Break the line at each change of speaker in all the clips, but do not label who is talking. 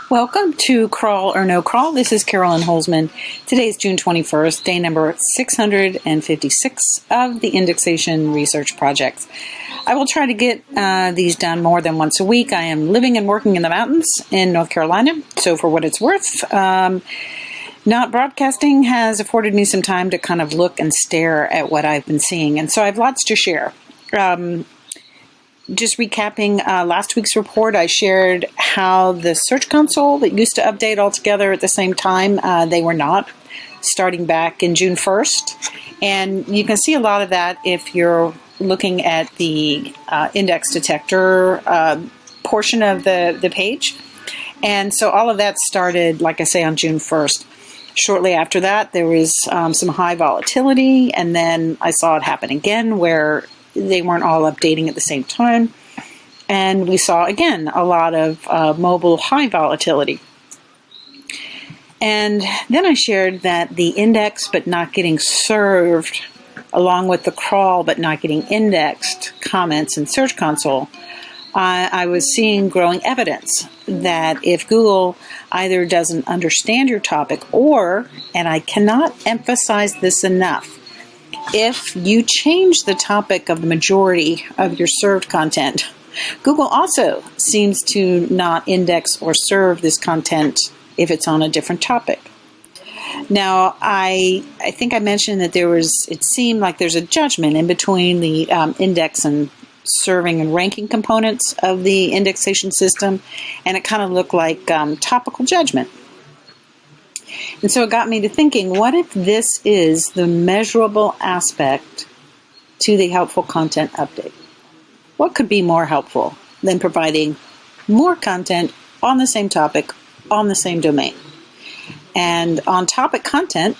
Welcome to Crawl or No Crawl. This is Carolyn Holzman. Today is June 21st, day number 656 of the Indexation Research Project. I will try to get these done more than once a week. I am living and working in the mountains in North Carolina, so for what it's worth, not broadcasting has afforded me some time to kind of look and stare at what I've been seeing, and so I have lots to share. Just recapping last week's report, I shared how the Search Console that used to update altogether at the same time, they were not, starting back in June 1st. And you can see a lot of that if you're looking at the index detector portion of the page. And so all of that started, like I say, on June 1st. Shortly after that, there was some high volatility, and then I saw it happen again where they weren't all updating at the same time. And we saw, again, a lot of mobile high volatility. And then I shared that the index but not getting served, along with the crawl but not getting indexed comments in Search Console, I was seeing growing evidence that if Google either doesn't understand your topic or, and I cannot emphasize this enough, if you change the topic of the majority of your served content, Google also seems to not index or serve this content if it's on a different topic. Now, I think I mentioned that it seemed like there's a judgment in between the index and serving and ranking components of the indexation system, and it kind of looked like topical judgment. And so it got me to thinking, what if this is the measurable aspect to the helpful content update? What could be more helpful than providing more content on the same topic, on the same domain? And on-topic content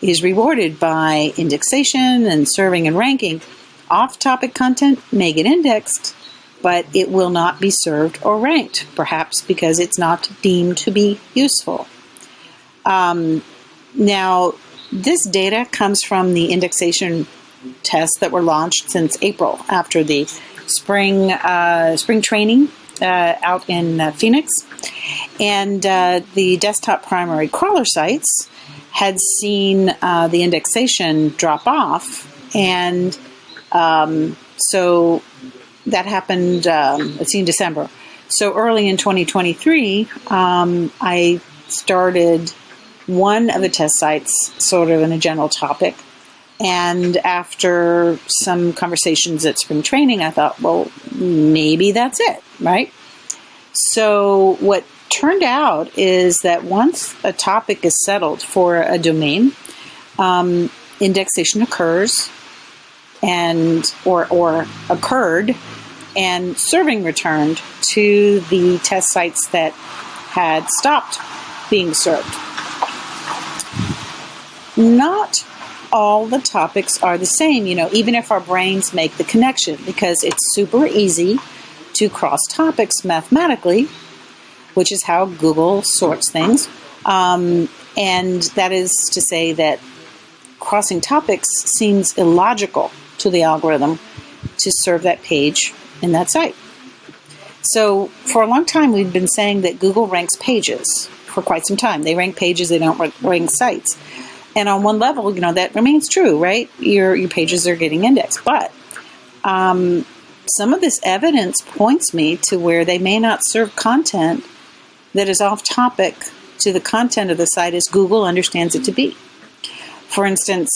is rewarded by indexation and serving and ranking. Off-topic content may get indexed, but it will not be served or ranked, perhaps because it's not deemed to be useful. Now, this data comes from the indexation tests that were launched since April after the spring training out in Phoenix. And the desktop primary crawler sites had seen the indexation drop off. And so that happened, in December. So early in 2023, I started one of the test sites sort of in a general topic. And after some conversations at spring training, I thought, well, maybe that's it, right? So what turned out is that once a topic is settled for a domain, indexation occurs or occurred, and serving returned to the test sites that had stopped being served. Not all the topics are the same, even if our brains make the connection, because it's super easy to cross topics mathematically, which is how Google sorts things. And that is to say that crossing topics seems illogical to the algorithm to serve that page in that site. So for a long time, we've been saying that Google ranks pages for quite some time. They rank pages, they don't rank sites. And on one level, that remains true, right? Your pages are getting indexed. But some of this evidence points me to where they may not serve content that is off topic to the content of the site as Google understands it to be. For instance,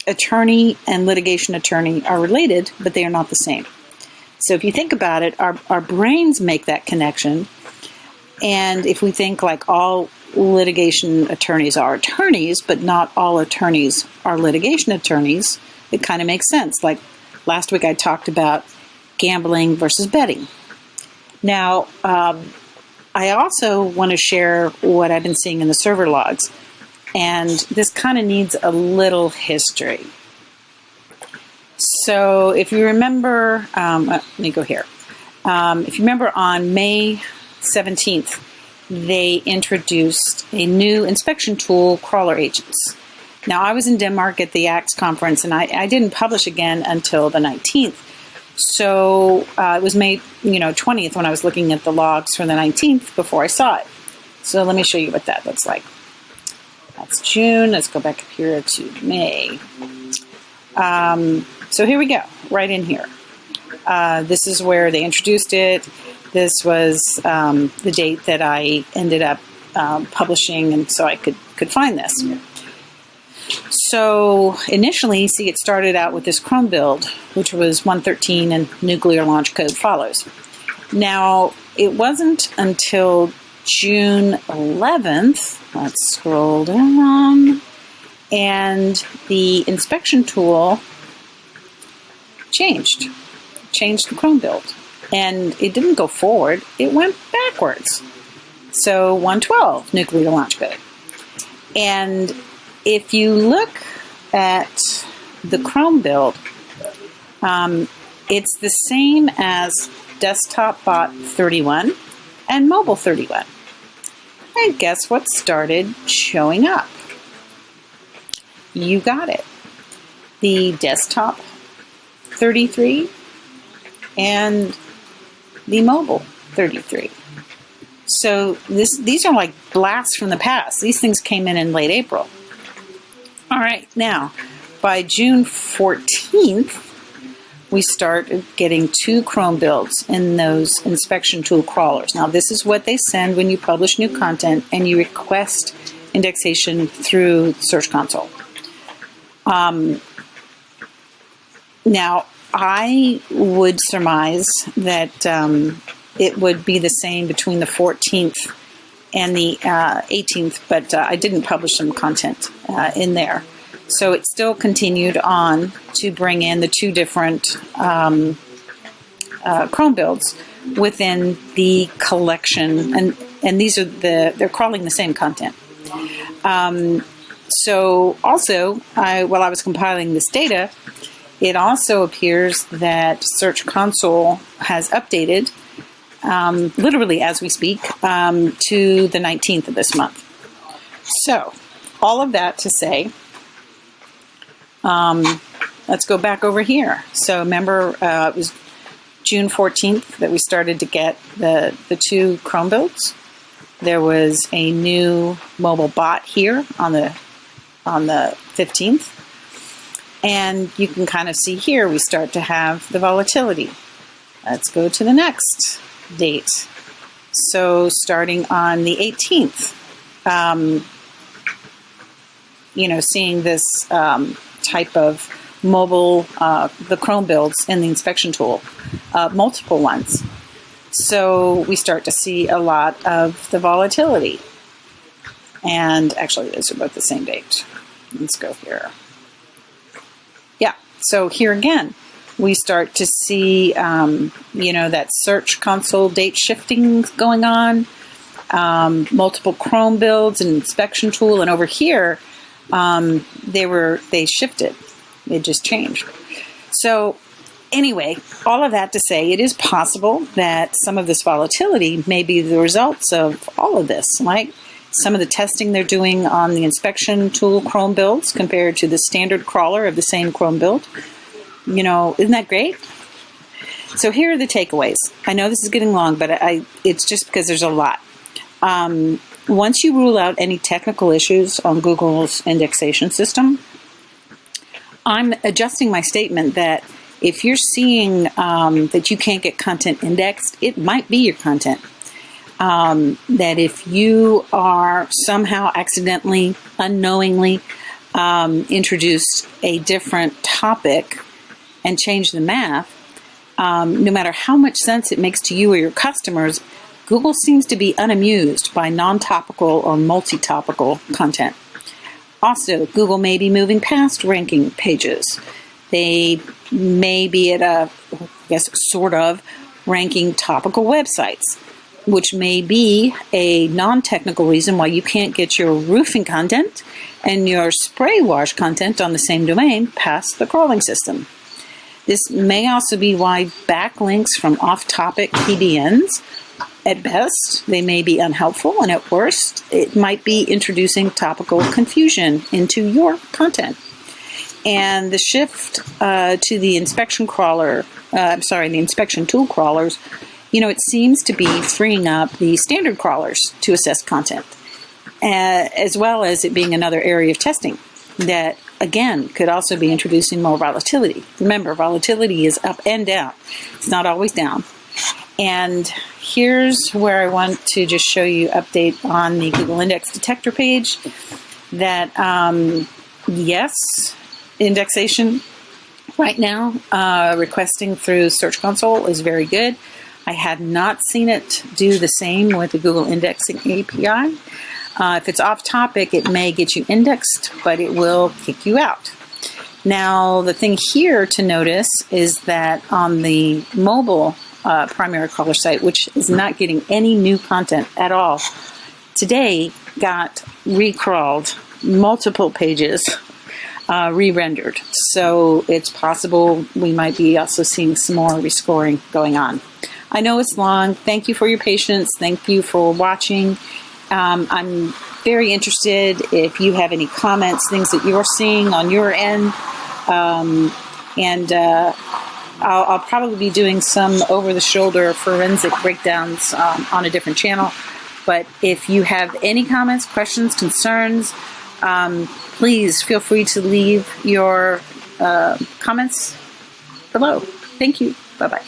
attorney and litigation attorney are related, but they are not the same. So if you think about it, our brains make that connection. And if we think like all litigation attorneys are attorneys, but not all attorneys are litigation attorneys, it kind of makes sense. Like last week I talked about gambling versus betting. Now, I also want to share what I've been seeing in the server logs. And this kind of needs a little history. So if you remember, let me go here. If you remember on May 17th, they introduced a new inspection tool, Crawler Agents. Now, I was in Denmark at the ACTS conference, and I didn't publish again until the 19th. So it was May 20th when I was looking at the logs for the 19th before I saw it. So let me show you what that looks like. That's June. Let's go back up here to May. So here we go, right in here. This is where they introduced it. This was the date that I ended up publishing, and so I could find this. So initially, see, it started out with this Chrome build, which was 113 and nuclear launch code follows. Now, it wasn't until June 11th, let's scroll down, and the inspection tool changed the Chrome build. And it didn't go forward, it went backwards. So 112, nuclear launch code. And if you look at the Chrome build, it's the same as desktop bot 31 and mobile 31. And guess what started showing up? You got it. The desktop 33 and the mobile 33. So these are like blasts from the past. These things came in late April. All right, now, by June 14th, we start getting 2 Chrome builds in those inspection tool crawlers. Now, this is what they send when you publish new content and you request indexation through Search Console. Now, I would surmise that it would be the same between the 14th and the 18th, but I didn't publish some content in there. So it still continued on to bring in the 2 different Chrome builds within the collection, and these are they're crawling the same content. So also, while I was compiling this data, it also appears that Search Console has updated, literally as we speak, to the 19th of this month. So, all of that to say, let's go back over here. So remember, it was June 14th that we started to get the 2 Chrome builds. There was a new mobile bot here on the 15th. And you can kind of see here, we start to have the volatility. Let's go to the next date. So starting on the 18th, seeing this type of mobile, the Chrome builds in the inspection tool, multiple ones. So we start to see a lot of the volatility. And actually, those are both the same date. Let's go here. Yeah, so here again, we start to see, that Search Console date shifting going on, multiple Chrome builds and inspection tool. And over here, they shifted. It just changed. So anyway, all of that to say, it is possible that some of this volatility may be the results of all of this, like some of the testing they're doing on the inspection tool Chrome builds compared to the standard crawler of the same Chrome build. Isn't that great? So here are the takeaways. I know this is getting long, but it's just because there's a lot. Once you rule out any technical issues on Google's indexation system, I'm adjusting my statement that if you're seeing that you can't get content indexed, it might be your content. That if you are somehow accidentally, unknowingly introduced a different topic and change the math, no matter how much sense it makes to you or your customers, Google seems to be unamused by non-topical or multi-topical content. Also, Google may be moving past ranking pages. They may be at sort of ranking topical websites, which may be a non-technical reason why you can't get your roofing content and your spray wash content on the same domain past the crawling system. This may also be why backlinks from off-topic PDNs, at best, they may be unhelpful, and at worst, it might be introducing topical confusion into your content. And the shift to the inspection crawler, the inspection tool crawlers, it seems to be freeing up the standard crawlers to assess content, as well as it being another area of testing that, again, could also be introducing more volatility. Remember, volatility is up and down. It's not always down. And here's where I want to just show you update on the Google Index Detector page that, yes, indexation right now, requesting through Search Console is very good. I had not seen it do the same with the Google Indexing API. If it's off topic, it may get you indexed, but it will kick you out. Now, the thing here to notice is that on the mobile primary crawler site, which is not getting any new content at all, today got recrawled, multiple pages re-rendered. So it's possible we might be also seeing some more rescoring going on. I know it's long. Thank you for your patience. Thank you for watching. I'm very interested if you have any comments, things that you're seeing on your end. I'll probably be doing some over-the-shoulder forensic breakdowns on a different channel. But if you have any comments, questions, concerns, please feel free to leave your comments below. Thank you. Bye-bye.